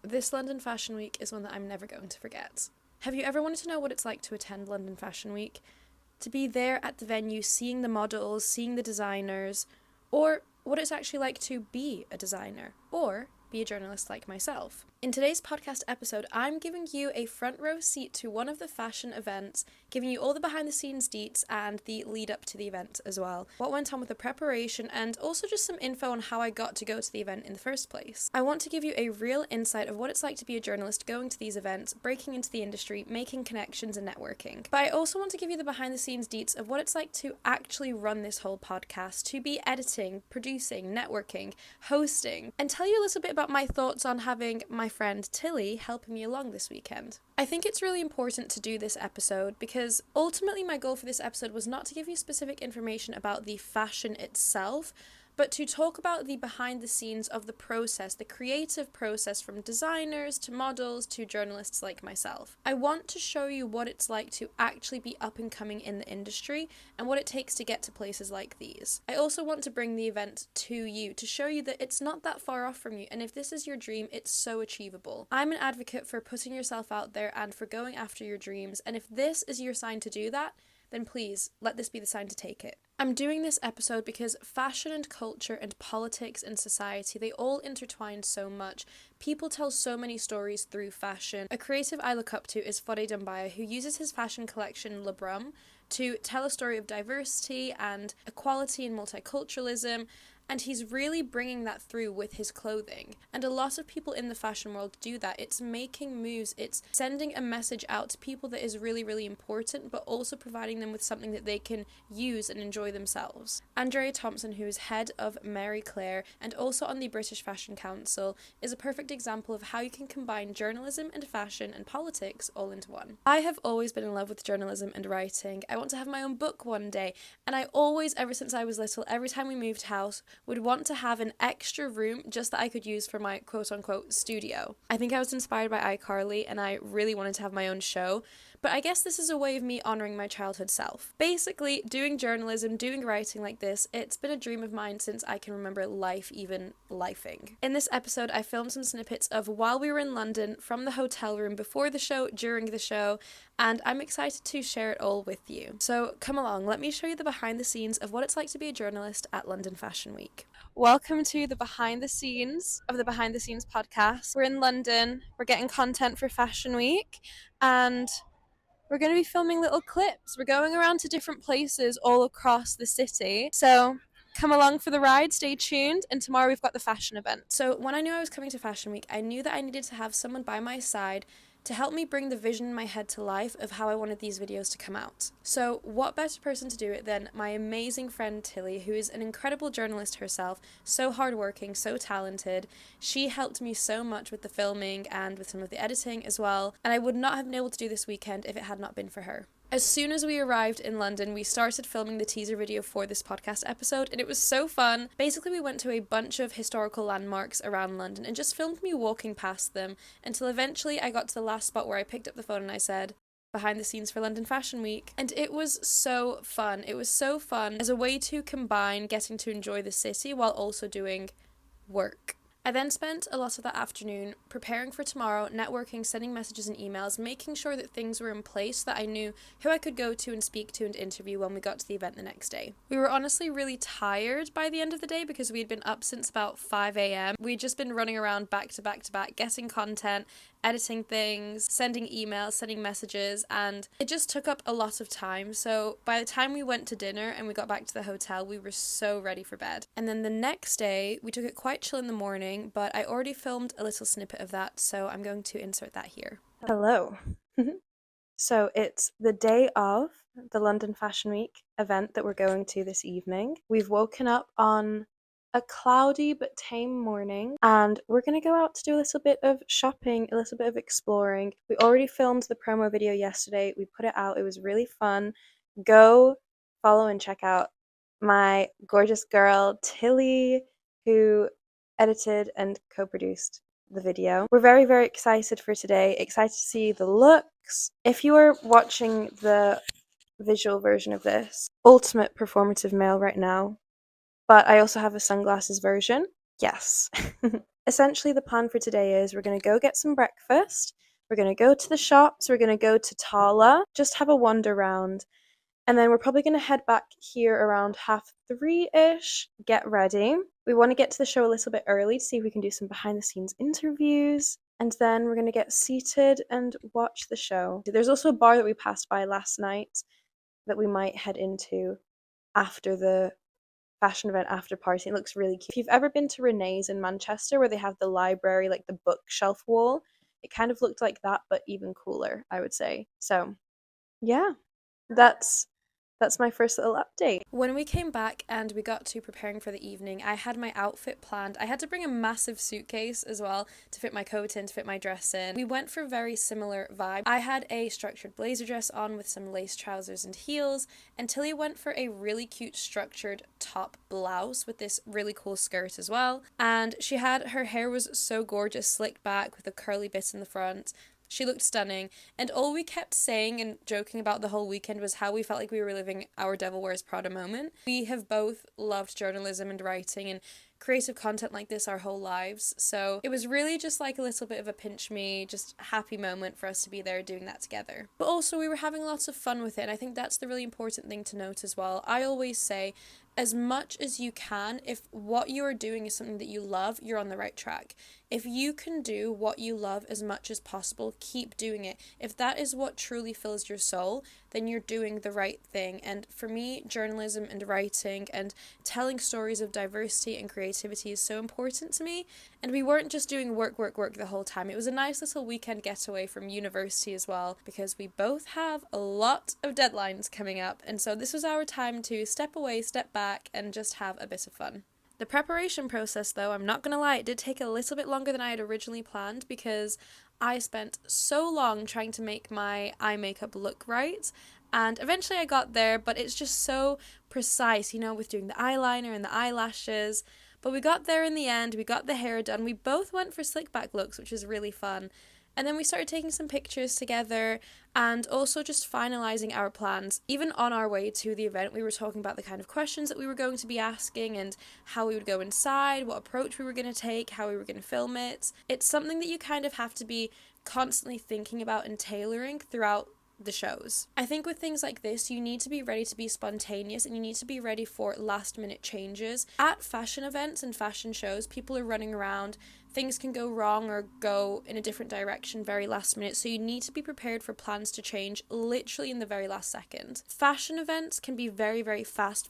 This London Fashion Week is one that I'm never going to forget. Have you ever wanted to know what it's like to attend London Fashion Week? To be there at the venue, seeing the models, seeing the designers, or what it's actually like to be a designer, or be a journalist like myself. In today's podcast episode, I'm giving you a front row seat to one of the fashion events, giving you all the behind the scenes deets and the lead up to the event as well. What went on with the preparation and also just some info on how I got to go to the event in the first place. I want to give you a real insight of what it's like to be a journalist going to these events, breaking into the industry, making connections and networking. But I also want to give you the behind the scenes deets of what it's like to actually run this whole podcast, to be editing, producing, networking, hosting, and tell you a little bit about my thoughts on having my friend Tilly helping me along this weekend. I think it's really important to do this episode because ultimately my goal for this episode was not to give you specific information about the fashion itself, but to talk about the behind the scenes of the process, the creative process from designers to models to journalists like myself. I want to show you what it's like to actually be up and coming in the industry and what it takes to get to places like these. I also want to bring the event to you to show you that it's not that far off from you, and if this is your dream, it's so achievable. I'm an advocate for putting yourself out there and for going after your dreams, and if this is your sign to do that, then please let this be the sign to take it. I'm doing this episode because fashion and culture and politics and society, they all intertwine so much. People tell so many stories through fashion. A creative I look up to is Fode Dumbaya, who uses his fashion collection Le Brum to tell a story of diversity and equality and multiculturalism, and he's really bringing that through with his clothing. And a lot of people in the fashion world do that. It's making moves, it's sending a message out to people that is really, really important, but also providing them with something that they can use and enjoy themselves. Andrea Thompson, who is head of Mary Claire and also on the British Fashion Council, is a perfect example of how you can combine journalism and fashion and politics all into one. I have always been in love with journalism and writing. I want to have my own book one day, and I always, ever since I was little, every time we moved house, would want to have an extra room just that I could use for my quote-unquote studio. I think I was inspired by iCarly and I really wanted to have my own show, but I guess this is a way of me honouring my childhood self. Basically, doing journalism, doing writing like this, it's been a dream of mine since I can remember life even lifing. In this episode, I filmed some snippets of while we were in London, from the hotel room, before the show, during the show, and I'm excited to share it all with you. So come along, let me show you the behind the scenes of what it's like to be a journalist at London Fashion Week. Welcome to the behind the scenes of the Behind the Scenes podcast. We're in London, we're getting content for Fashion Week, and we're going to be filming little clips. We're going around to different places all across the city. So come along for the ride, stay tuned, and tomorrow we've got the fashion event. So when I knew I was coming to Fashion Week, I knew that I needed to have someone by my side to help me bring the vision in my head to life of how I wanted these videos to come out. So what better person to do it than my amazing friend Tilly, who is an incredible journalist herself, so hardworking, so talented. She helped me so much with the filming and with some of the editing as well, and I would not have been able to do this weekend if it had not been for her. As soon as we arrived in London, we started filming the teaser video for this podcast episode, and it was so fun. Basically, we went to a bunch of historical landmarks around London and just filmed me walking past them until eventually I got to the last spot where I picked up the phone and I said, "Behind the scenes for London Fashion Week." And it was so fun. It was so fun as a way to combine getting to enjoy the city while also doing work. I then spent a lot of that afternoon preparing for tomorrow, networking, sending messages and emails, making sure that things were in place so that I knew who I could go to and speak to and interview when we got to the event the next day. We were honestly really tired by the end of the day because we had been up since about 5 a.m. We'd just been running around back to back to back, getting content, editing things, sending emails, sending messages, and it just took up a lot of time. So by the time we went to dinner and we got back to the hotel, we were so ready for bed. And then the next day, we took it quite chill in the morning, but I already filmed a little snippet of that, so I'm going to insert that here. Hello. So it's the day of the London Fashion Week event that we're going to this evening. We've woken up on a cloudy but tame morning, and we're going to go out to do a little bit of shopping, a little bit of exploring. We already filmed the promo video yesterday. We put it out. It was really fun. Go follow and check out my gorgeous girl, Tilly, who edited and co-produced the video. We're very, very excited for today. Excited to see the looks. If you are watching the visual version of this, ultimate performative male right now, but I also have a sunglasses version. Yes. Essentially, the plan for today is we're going to go get some breakfast, we're going to go to the shops, we're going to go to Tala, just have a wander round, and then we're probably going to head back here around 3:30ish, get ready. We want to get to the show a little bit early to see if we can do some behind the scenes interviews, and then we're going to get seated and watch the show. There's also a bar that we passed by last night that we might head into after the fashion event after party. It looks really cute. If you've ever been to Renee's in Manchester where they have the library, like the bookshelf wall, it kind of looked like that, but even cooler, I would say. So yeah, that's my first little update. When we came back and we got to preparing for the evening, I had my outfit planned. I had to bring a massive suitcase as well to fit my coat in, to fit my dress in. We went for very similar vibes. I had a structured blazer dress on with some lace trousers and heels, and Tilly went for a really cute structured top blouse with this really cool skirt as well. And her hair was so gorgeous, slicked back with a curly bit in the front. She looked stunning, and all we kept saying and joking about the whole weekend was how we felt like we were reliving our Devil Wears Prada moment. We have both loved journalism and writing and creative content like this our whole lives, so it was really just like a little bit of a pinch me, just happy moment for us to be there doing that together. But also we were having lots of fun with it, and I think that's the really important thing to note as well. I always say, as much as you can, if what you are doing is something that you love, you're on the right track. If you can do what you love as much as possible, keep doing it. If that is what truly fills your soul, then you're doing the right thing. And for me, journalism and writing and telling stories of diversity and creativity is so important to me. And we weren't just doing work the whole time. It was a nice little weekend getaway from university as well, because we both have a lot of deadlines coming up. And so this was our time to step away, step back, and just have a bit of fun. The preparation process, though, I'm not going to lie, it did take a little bit longer than I had originally planned, because I spent so long trying to make my eye makeup look right, and eventually I got there, but it's just so precise, with doing the eyeliner and the eyelashes. But we got there in the end, we got the hair done, we both went for slick back looks, which was really fun. And then we started taking some pictures together and also just finalising our plans. Even on our way to the event, we were talking about the kind of questions that we were going to be asking and how we would go inside, what approach we were going to take, how we were going to film it. It's something that you kind of have to be constantly thinking about and tailoring throughout the shows. I think with things like this, you need to be ready to be spontaneous and you need to be ready for last minute changes. At fashion events and fashion shows, people are running around, things can go wrong or go in a different direction very last minute, so you need to be prepared for plans to change literally in the very last second. Fashion events can be very, very fast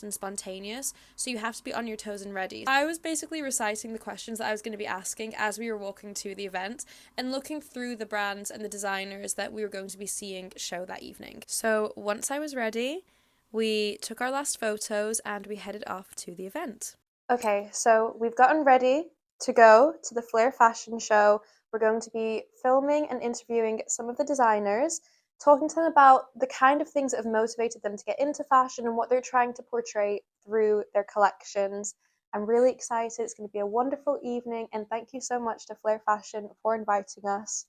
and spontaneous, so you have to be on your toes and ready. I was basically reciting the questions that I was going to be asking as we were walking to the event and looking through the brands and the designers that we were going to be seeing show that evening. So once I was ready, we took our last photos and we headed off to the event. Okay, so we've gotten ready to go to the Flair Fashion show. We're going to be filming and interviewing some of the designers, talking to them about the kind of things that have motivated them to get into fashion and what they're trying to portray through their collections. I'm really excited. It's going to be a wonderful evening, and thank you so much to Flair Fashion for inviting us.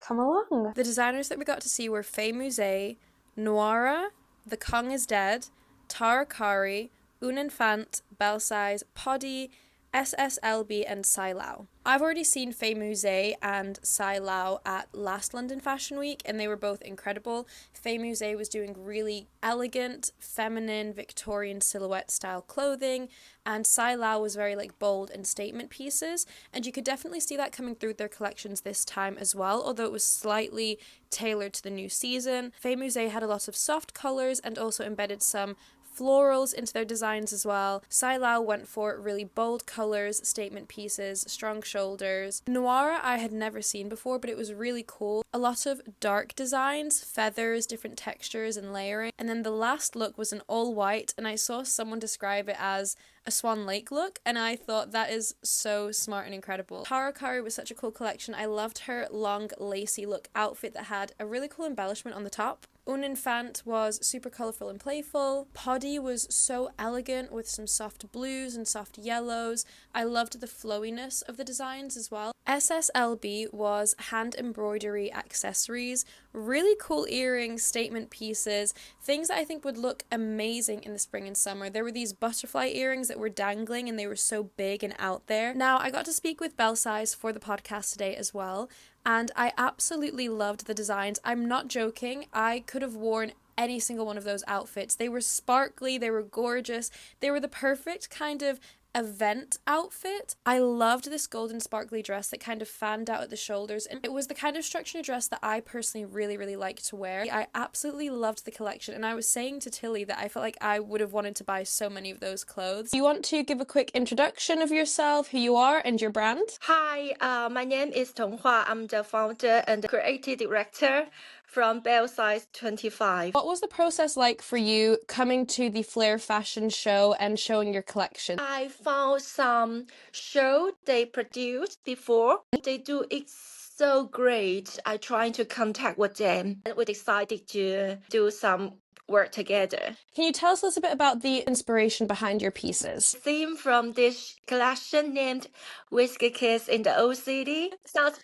Come along. The designers that we got to see were Faye Musée, Noira, The Kong is Dead, Tara Kari, Un Infant, Belsize, Poddy, SSLB and Sai Lau. I've already seen Faye Musée and Sai Lau at last London Fashion Week, and they were both incredible. Faye Musée was doing really elegant, feminine, Victorian silhouette style clothing, and Sai Lau was very bold and statement pieces, and you could definitely see that coming through their collections this time as well, although it was slightly tailored to the new season. Faye Musée had a lot of soft colours and also embedded some florals into their designs as well. Sai Lau went for really bold colours, statement pieces, strong shoulders. Noira I had never seen before, but it was really cool. A lot of dark designs, feathers, different textures and layering. And then the last look was an all white, and I saw someone describe it as a Swan Lake look, and I thought that is so smart and incredible. Tara Kari was such a cool collection. I loved her long lacy look outfit that had a really cool embellishment on the top. Un Infant was super colourful and playful. Poddy was so elegant with some soft blues and soft yellows. I loved the flowiness of the designs as well. SSLB was hand embroidery accessories, really cool earrings, statement pieces, things that I think would look amazing in the spring and summer. There were these butterfly earrings that were dangling and they were so big and out there. Now, I got to speak with Belsize for the podcast today as well, and I absolutely loved the designs. I'm not joking, I could have worn any single one of those outfits. They were sparkly, they were gorgeous, they were the perfect kind of event outfit. I loved this golden sparkly dress that kind of fanned out at the shoulders, and it was the kind of structured dress that I personally really like to wear. I absolutely loved the collection, and I was saying to Tilly that I felt like I would have wanted to buy so many of those clothes. You want to give a quick introduction of yourself, who you are, and your brand? Hi, my name is Tong Hua. I'm the founder and creative director from Belsize 25. What was the process like for you coming to the Flair Fashion show and showing your collection? I found some show they produced before. They do it so great. I tried to contact with them, and we decided to do some work together. Can you tell us a little bit about the inspiration behind your pieces? The theme from this collection named Whiskey Kiss in the Old City sounds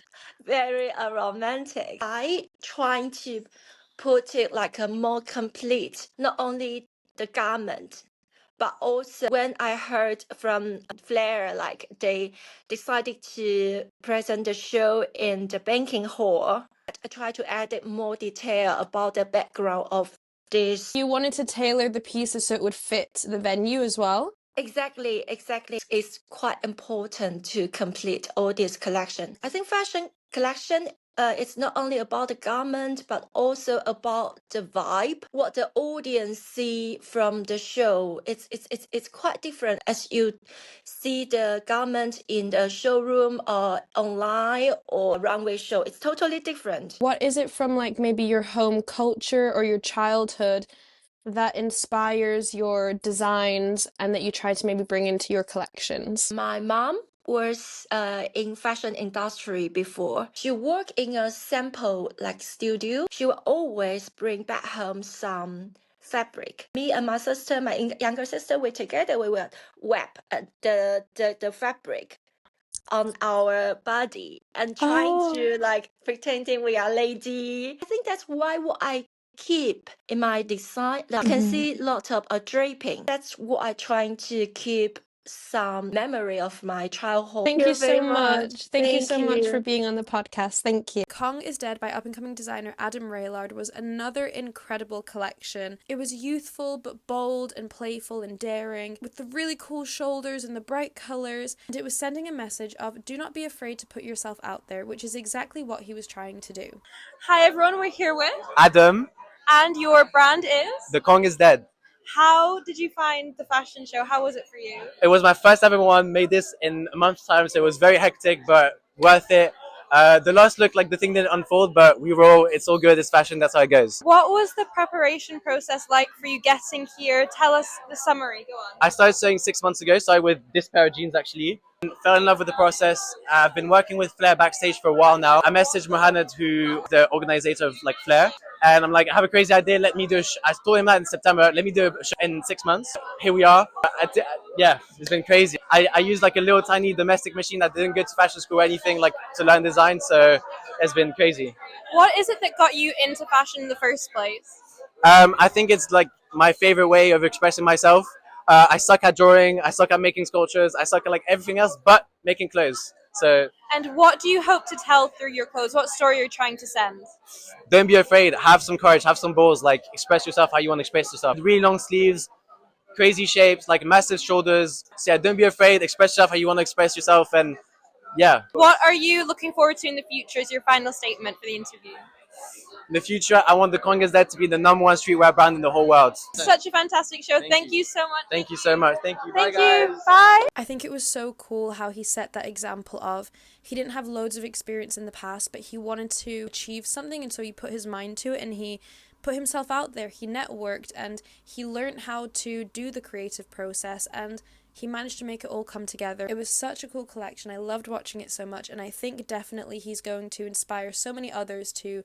very romantic. I trying to put it like a more complete, not only the garment, but also when I heard from Flair, like they decided to present the show in the banking hall, I try to add more detail about the background of this. You wanted to tailor the pieces so it would fit the venue as well? Exactly. It's quite important to complete all this collection. I think fashion collection it's not only about the garment but also about the vibe, what the audience see from the show. It's quite different as you see the garment in the showroom or online or runway show. It's totally different. What is it from like maybe your home culture or your childhood that inspires your designs and that you try to maybe bring into your collections? My mom was in fashion industry before. She worked in a sample like studio. She will always bring back home some fabric. Me and my sister, my younger sister, we together we will wrap the fabric on our body and trying to like pretending we are lady. I think that's why what I keep in my design. Like, you can see lots of draping. That's what I trying to keep some memory of my childhood. Thank you so very much. Thank you so much for you. being on the podcast. Thank you. Kong is Dead by up-and-coming designer Adam Raillard was another incredible collection. It was youthful but bold and playful and daring, with the really cool shoulders and the bright colours, and it was sending a message of do not be afraid to put yourself out there, which is exactly what he was trying to do. Hi everyone, we're here with Adam, and your brand is? the Kong is dead. How did you find the fashion show? How was it for you? It was my first ever one, made this in a month's time, so it was very hectic, but worth it. The last look, like the thing didn't unfold, but we roll, it's all good, it's fashion, that's how it goes. What was the preparation process like for you getting here? Tell us the summary, go on. I started sewing 6 months ago, started with this pair of jeans actually. Fell in love with the process. I've been working with Flair backstage for a while now. I messaged Mohammed, who the organizer of like Flair, and I'm like, I have a crazy idea. Let me do. I told him that in September. Let me do a show in 6 months. Here we are. Yeah, it's been crazy. I used like a little tiny domestic machine that didn't go to fashion school or anything like to learn design. So it's been crazy. What is it that got you into fashion in the first place? I think it's like my favorite way of expressing myself. I suck at drawing. I suck at making sculptures. I suck at like everything else but making clothes. So And what do you hope to tell through your clothes? What story are you trying to send? don't be afraid. Have some courage. Have some balls. Like express yourself how you want to express yourself. Really long sleeves, crazy shapes, like massive shoulders. So yeah, don't be afraid. Express yourself how you want to express yourself. And yeah. What are you looking forward to in the future as your final statement for the interview? In the future, I want the Kong is Dead to be the #1 streetwear brand in the whole world. Such a fantastic show. Thank you so much. Thank you so much. Thank you. Thank Bye, guys. you. Bye. I think it was so cool how he set that example of he didn't have loads of experience in the past, but he wanted to achieve something, and so he put his mind to it and he put himself out there. He networked and he learned how to do the creative process, and he managed to make it all come together. It was such a cool collection. I loved watching it so much, and I think definitely he's going to inspire so many others to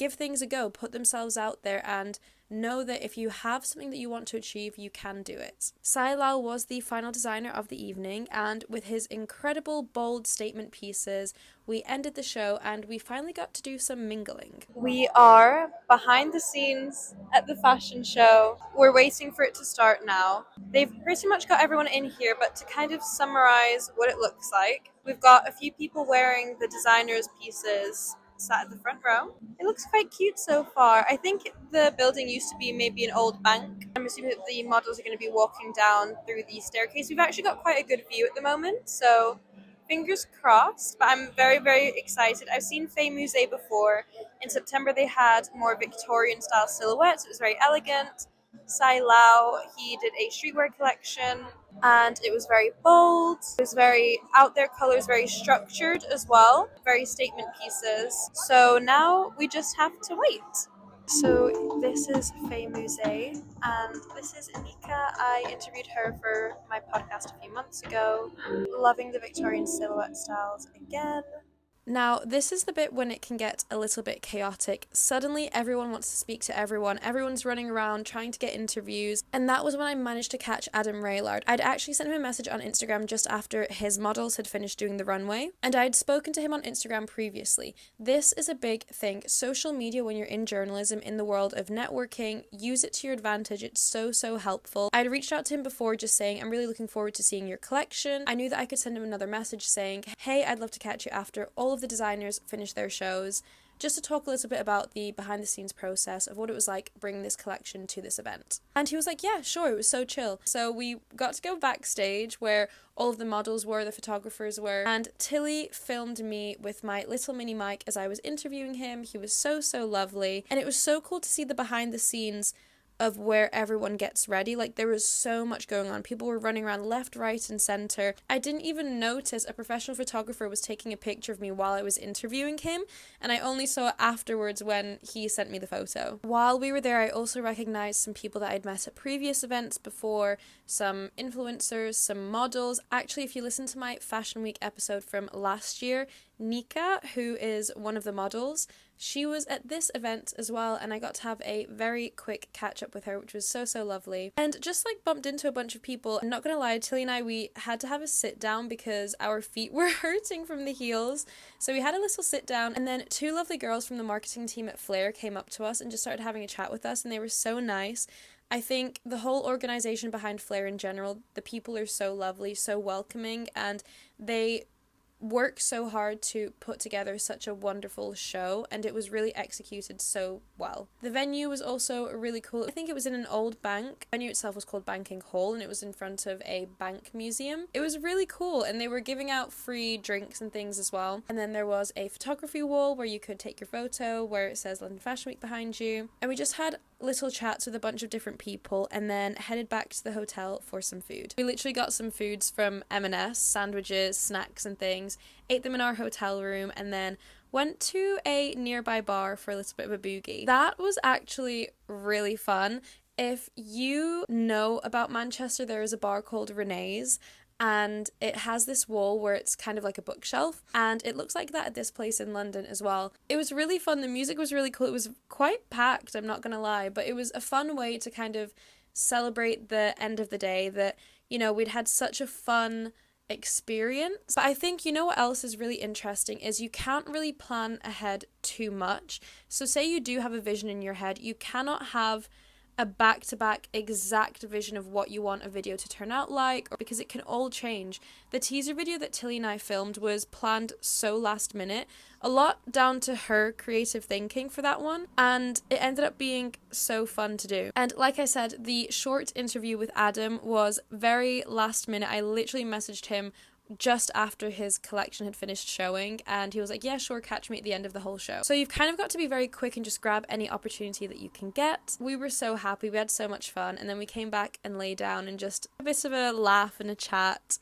give things a go, put themselves out there, and know that if you have something that you want to achieve, you can do it. Sai Lau was the final designer of the evening, and with his incredible bold statement pieces, we ended the show and we finally got to do some mingling. We are behind the scenes at the fashion show. We're waiting for it to start now. They've pretty much got everyone in here, but to kind of summarize what it looks like, we've got a few people wearing the designers' pieces sat at the front row. It looks quite cute so far. I think the building used to be maybe an old bank. I'm assuming that the models are going to be walking down through the staircase. We've actually got quite a good view at the moment, so fingers crossed, but I'm very, very excited. I've seen Fay Musée before. In September, they had more Victorian style silhouettes. It was very elegant. Sai Lau, he did a streetwear collection, and it was very bold. It was very out there colors, very structured as well, very statement pieces. So now we just have to wait. So this is Fay Musée, and this is Anika. I interviewed her for my podcast a few months ago. Loving the Victorian silhouette styles again. Now, this is the bit when it can get a little bit chaotic. Suddenly, everyone wants to speak to everyone. Everyone's running around trying to get interviews. And that was when I managed to catch Adam Raillard. I'd actually sent him a message on Instagram just after his models had finished doing the runway. And I'd spoken to him on Instagram previously. This is a big thing. Social media, when you're in journalism, in the world of networking, use it to your advantage. It's so helpful. I'd reached out to him before just saying, I'm really looking forward to seeing your collection. I knew that I could send him another message saying, hey, I'd love to catch you after all of the designers finish their shows, just to talk a little bit about the behind the scenes process of what it was like bringing this collection to this event. And he was like, yeah, sure, it was so chill. So we got to go backstage where all of the models were, the photographers were, and Tilly filmed me with my little mini mic as I was interviewing him. He was so lovely, and it was so cool to see the behind the scenes of where everyone gets ready. Like, there was so much going on. People were running around left, right, and center. I didn't even notice a professional photographer was taking a picture of me while I was interviewing him, and I only saw it afterwards when he sent me the photo. While we were there, I also recognized some people that I'd met at previous events before, some influencers, some models. Actually, if you listen to my Fashion Week episode from last year, Nika, who is one of the models, she was at this event as well, and I got to have a very quick catch up with her, which was so lovely. And just like bumped into a bunch of people. I'm not gonna lie, Tilly and I, we had to have a sit down because our feet were hurting from the heels. So we had a little sit down, and then two lovely girls from the marketing team at Flair came up to us and just started having a chat with us, and they were so nice. I think the whole organization behind Flair in general, the people are so lovely, so welcoming, and they work so hard to put together such a wonderful show, and it was really executed so well. The venue was also really cool. I think it was in an old bank. The venue itself was called Banking Hall, and it was in front of a bank museum. It was really cool, and they were giving out free drinks and things as well. And then there was a photography wall where you could take your photo, where it says London Fashion Week behind you. And we just had little chats with a bunch of different people, and then headed back to the hotel for some food. We literally got some foods from M&S, sandwiches, snacks and things, ate them in our hotel room, and then went to a nearby bar for a little bit of a boogie. That was actually really fun. If you know about Manchester, there is a bar called Renee's, and it has this wall where it's kind of like a bookshelf, and it looks like that at this place in London as well. It was really fun. The music was really cool. It was quite packed, I'm not gonna lie, but it was a fun way to kind of celebrate the end of the day, that, you know, we'd had such a fun experience. But I think, you know what else is really interesting is you can't really plan ahead too much. So say you do have a vision in your head, you cannot have a back-to-back exact vision of what you want a video to turn out like, or because it can all change. The teaser video that Tilly and I filmed was planned so last minute, a lot down to her creative thinking for that one, and it ended up being so fun to do. And like I said, the short interview with Adam was very last minute. I literally messaged him just after his collection had finished showing, and he was like, yeah, sure, catch me at the end of the whole show. So you've kind of got to be very quick and just grab any opportunity that you can get. We were so happy, we had so much fun, and then we came back and lay down and just a bit of a laugh and a chat,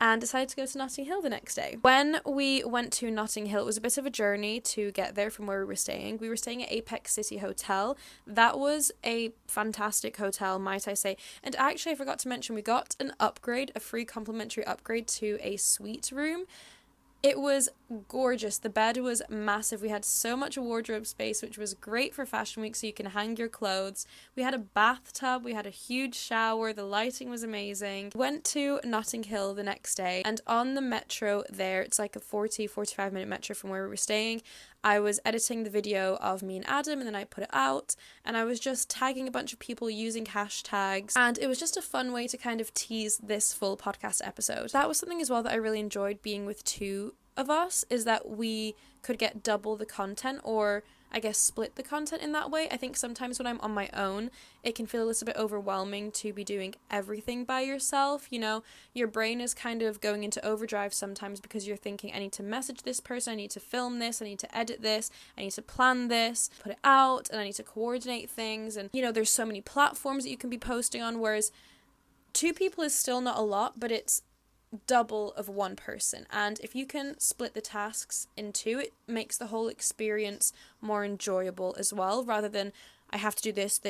and decided to go to Notting Hill the next day. When we went to Notting Hill, it was a bit of a journey to get there from where we were staying. We were staying at Apex City Hotel. That was a fantastic hotel, might I say. And actually, I forgot to mention, we got an upgrade, a free complimentary upgrade to a suite room. It was gorgeous. The bed was massive. We had so much wardrobe space, which was great for Fashion Week, so you can hang your clothes. We had a bathtub, we had a huge shower, the lighting was amazing. Went to Notting Hill the next day, and on the metro there, it's like a 45 minute metro from where we were staying, I was editing the video of me and Adam, and then I put it out, and I was just tagging a bunch of people using hashtags, and it was just a fun way to kind of tease this full podcast episode. That was something as well that I really enjoyed being with two of us, is that we could get double the content, or I guess split the content in that way. I think sometimes when I'm on my own, it can feel a little bit overwhelming to be doing everything by yourself. You know, your brain is kind of going into overdrive sometimes because you're thinking, I need to message this person, I need to film this, I need to edit this, I need to plan this, put it out, and I need to coordinate things. And, you know, there's so many platforms that you can be posting on, whereas two people is still not a lot, but it's double of one person. And if you can split the tasks in two, it makes the whole experience more enjoyable as well, rather than I have to do this.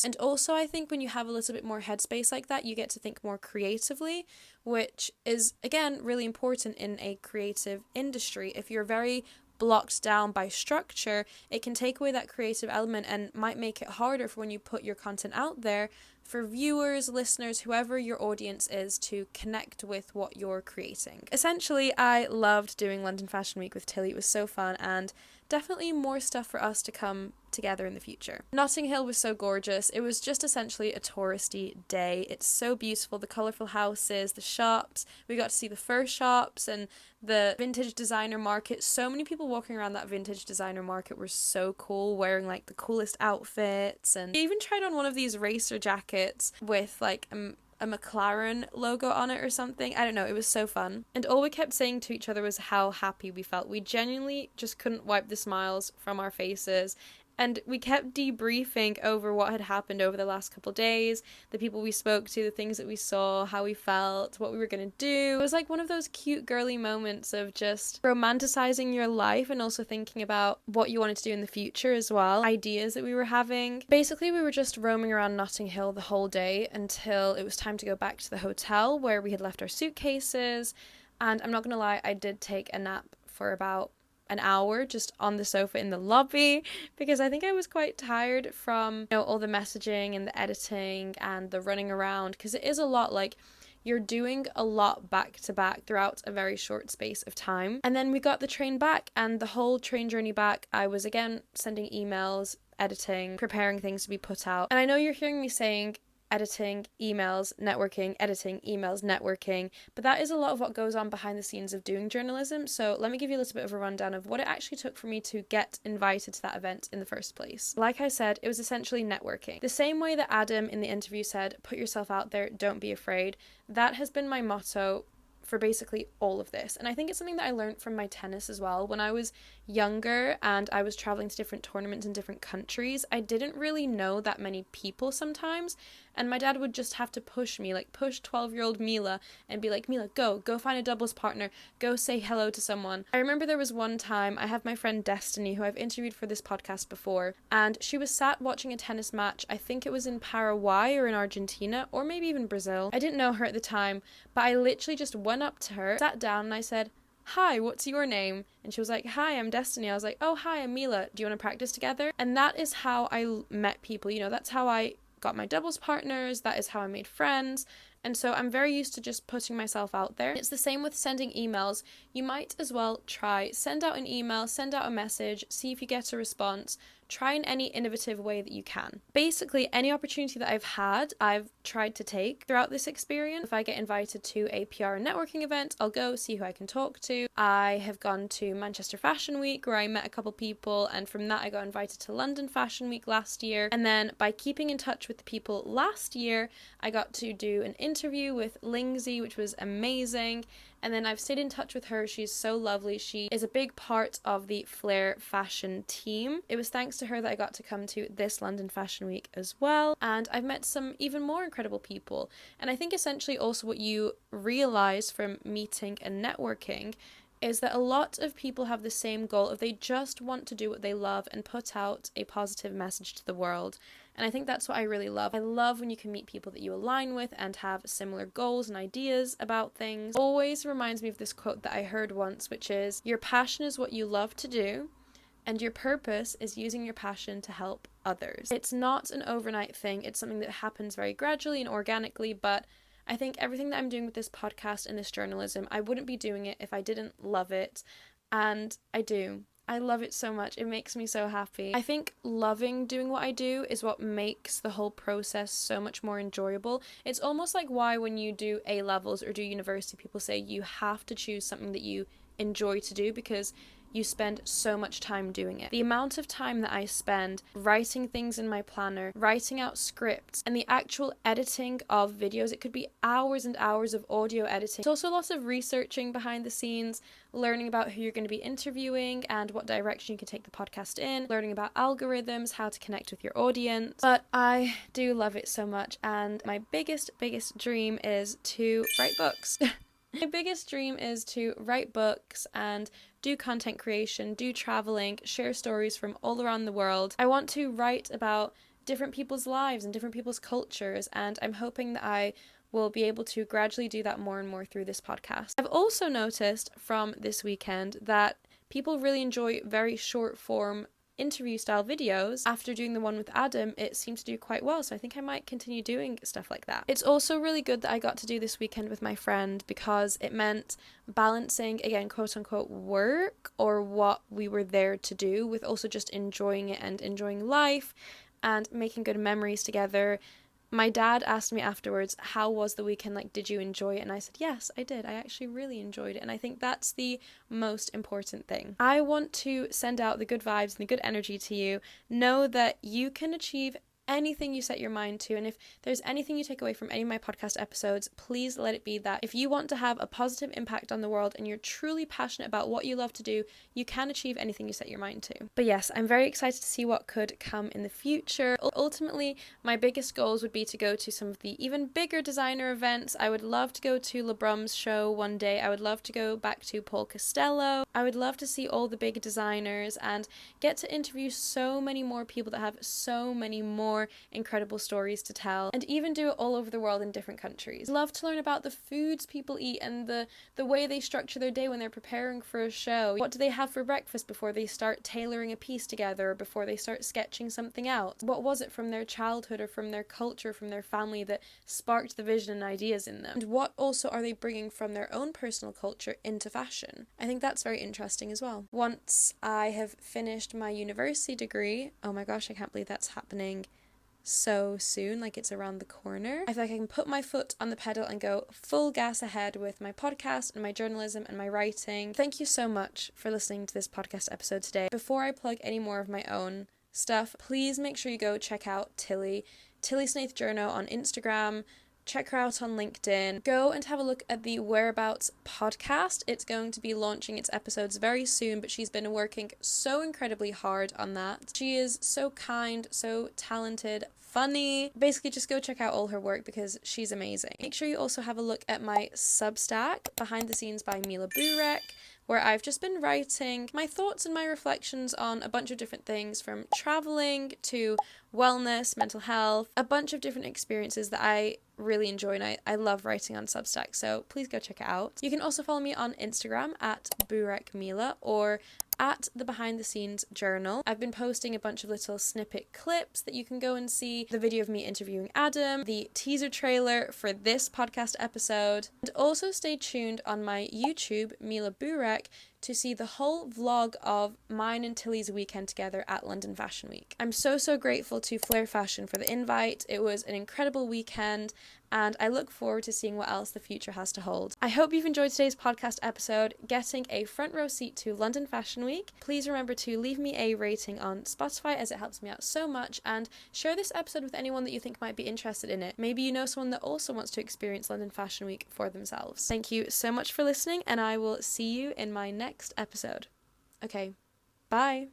And also I think when you have a little bit more headspace like that, you get to think more creatively, which is again really important in a creative industry. If you're very blocked down by structure, it can take away that creative element and might make it harder for when you put your content out there for viewers, listeners, whoever your audience is, to connect with what you're creating. Essentially, I loved doing London Fashion Week with Tilly. It was so fun, and definitely more stuff for us to come together in the future. Notting Hill was so gorgeous. It was just essentially a touristy day. It's so beautiful, the colourful houses, the shops. We got to see the fur shops and the vintage designer market. So many people walking around that vintage designer market were so cool, wearing like the coolest outfits. And I even tried on one of these racer jackets with like a McLaren logo on it or something. I don't know, it was so fun. And all we kept saying to each other was how happy we felt. We genuinely just couldn't wipe the smiles from our faces. And we kept debriefing over what had happened over the last couple of days, the people we spoke to, the things that we saw, how we felt, what we were going to do. It was like one of those cute girly moments of just romanticizing your life and also thinking about what you wanted to do in the future as well, ideas that we were having. Basically, we were just roaming around Notting Hill the whole day until it was time to go back to the hotel where we had left our suitcases. And I'm not going to lie, I did take a nap for about an hour just on the sofa in the lobby because I think I was quite tired from, you know, all the messaging and the editing and the running around, because it is a lot. Like, you're doing a lot back to back throughout a very short space of time. And then we got the train back, and the whole train journey back I was again sending emails, editing, preparing things to be put out. And I know you're hearing me saying editing, emails, networking, but that is a lot of what goes on behind the scenes of doing journalism. So let me give you a little bit of a rundown of what it actually took for me to get invited to that event in the first place. Like I said, it was essentially networking. The same way that Adam in the interview said, put yourself out there, don't be afraid. That has been my motto for basically all of this. And I think it's something that I learned from my tennis as well. When I was younger and I was traveling to different tournaments in different countries, I didn't really know that many people sometimes, and my dad would just have to push me, like push 12-year-old Mila and be like, Mila, go find a doubles partner, go say hello to someone. I remember there was one time, I have my friend Destiny, who I've interviewed for this podcast before, and she was sat watching a tennis match. I think it was in Paraguay or in Argentina, or maybe even Brazil. I didn't know her at the time, but I literally just went up to her, sat down, and I said, hi, what's your name? And she was like, hi, I'm Destiny. I was like, oh, hi, I'm Mila. Do you want to practice together? And that is how I met people. You know, that's how I got my doubles partners. That is how I made friends. And so I'm very used to just putting myself out there. It's the same with sending emails. You might as well send out an email, send out a message, see if you get a response. Try in any innovative way that you can. Basically, any opportunity that I've had, I've tried to take throughout this experience. If I get invited to a PR and networking event, I'll go see who I can talk to. I have gone to Manchester Fashion Week where I met a couple people, and from that I got invited to London Fashion Week last year. And then by keeping in touch with the people last year, I got to do an interview with Lindsay, which was amazing. And then I've stayed in touch with her. She's so lovely. She is a big part of the Flair Fashion team. It was thanks to her that I got to come to this London Fashion Week as well. And I've met some even more incredible people. And I think essentially also what you realize from meeting and networking is that a lot of people have the same goal of they just want to do what they love and put out a positive message to the world. And I think that's what I really love. I love when you can meet people that you align with and have similar goals and ideas about things. It always reminds me of this quote that I heard once, which is, your passion is what you love to do, and your purpose is using your passion to help others. It's not an overnight thing. It's something that happens very gradually and organically, but I think everything that I'm doing with this podcast and this journalism, I wouldn't be doing it if I didn't love it. And I do. I love it so much. It makes me so happy. I think loving doing what I do is what makes the whole process so much more enjoyable. It's almost like why when you do A-levels or do university, people say you have to choose something that you enjoy to do because you spend so much time doing it. The amount of time that I spend writing things in my planner, writing out scripts, and the actual editing of videos, it could be hours and hours of audio editing. It's also lots of researching behind the scenes, learning about who you're going to be interviewing and what direction you can take the podcast in, learning about algorithms, how to connect with your audience. But I do love it so much, and my biggest dream is to write books. My biggest dream is to write books and do content creation, do traveling, share stories from all around the world. I want to write about different people's lives and different people's cultures, and I'm hoping that I will be able to gradually do that more and more through this podcast. I've also noticed from this weekend that people really enjoy very short form interview style videos. After doing the one with Adam, it seemed to do quite well, so I think I might continue doing stuff like that. It's also really good that I got to do this weekend with my friend because it meant balancing, again, quote unquote, work or what we were there to do with also just enjoying it and enjoying life and making good memories together. My dad asked me afterwards, how was the weekend? Like, did you enjoy it? And I said, yes, I did. I actually really enjoyed it. And I think that's the most important thing. I want to send out the good vibes and the good energy to you. Know that you can achieve anything you set your mind to, and if there's anything you take away from any of my podcast episodes, please let it be that if you want to have a positive impact on the world and you're truly passionate about what you love to do, you can achieve anything you set your mind to. But yes, I'm very excited to see what could come in the future. Ultimately, my biggest goals would be to go to some of the even bigger designer events. I would love to go to LeBrum's show one day. I would love to go back to Paul Costello. I would love to see all the big designers and get to interview so many more people that have so many more incredible stories to tell, and even do it all over the world in different countries. Love to learn about the foods people eat and the way they structure their day when they're preparing for a show. What do they have for breakfast before they start tailoring a piece together, or before they start sketching something out? What was it from their childhood or from their culture, from their family that sparked the vision and ideas in them? And what also are they bringing from their own personal culture into fashion? I think that's very interesting as well. Once I have finished my university degree, oh my gosh, I can't believe that's happening so soon, like it's around the corner. I feel like I can put my foot on the pedal and go full gas ahead with my podcast and my journalism and my writing. Thank you so much for listening to this podcast episode today. Before I plug any more of my own stuff, please make sure you go check out Tilly Snaith Journo on Instagram. Check her out on LinkedIn. Go and have a look at the Whereabouts podcast. It's going to be launching its episodes very soon, but she's been working so incredibly hard on that. She is so kind, so talented, funny. Basically, just go check out all her work because she's amazing. Make sure you also have a look at my Substack, Behind the Scenes by Mila Burek, where I've just been writing my thoughts and my reflections on a bunch of different things, from traveling to wellness, mental health, a bunch of different experiences that I really enjoy, and I love writing on Substack, so please go check it out. You can also follow me on Instagram at Burek Mila or at the Behind the Scenes Journal. I've been posting a bunch of little snippet clips that you can go and see. The video of me interviewing Adam, the teaser trailer for this podcast episode, and also stay tuned on my YouTube, Mila Burek, to see the whole vlog of mine and Tilly's weekend together at London Fashion Week. I'm so grateful to Flair Fashion for the invite. It was an incredible weekend, and I look forward to seeing what else the future has to hold. I hope you've enjoyed today's podcast episode, getting a front row seat to London Fashion Week. Please remember to leave me a rating on Spotify, as it helps me out so much, and share this episode with anyone that you think might be interested in it. Maybe you know someone that also wants to experience London Fashion Week for themselves. Thank you so much for listening, and I will see you in my next episode. Okay, bye!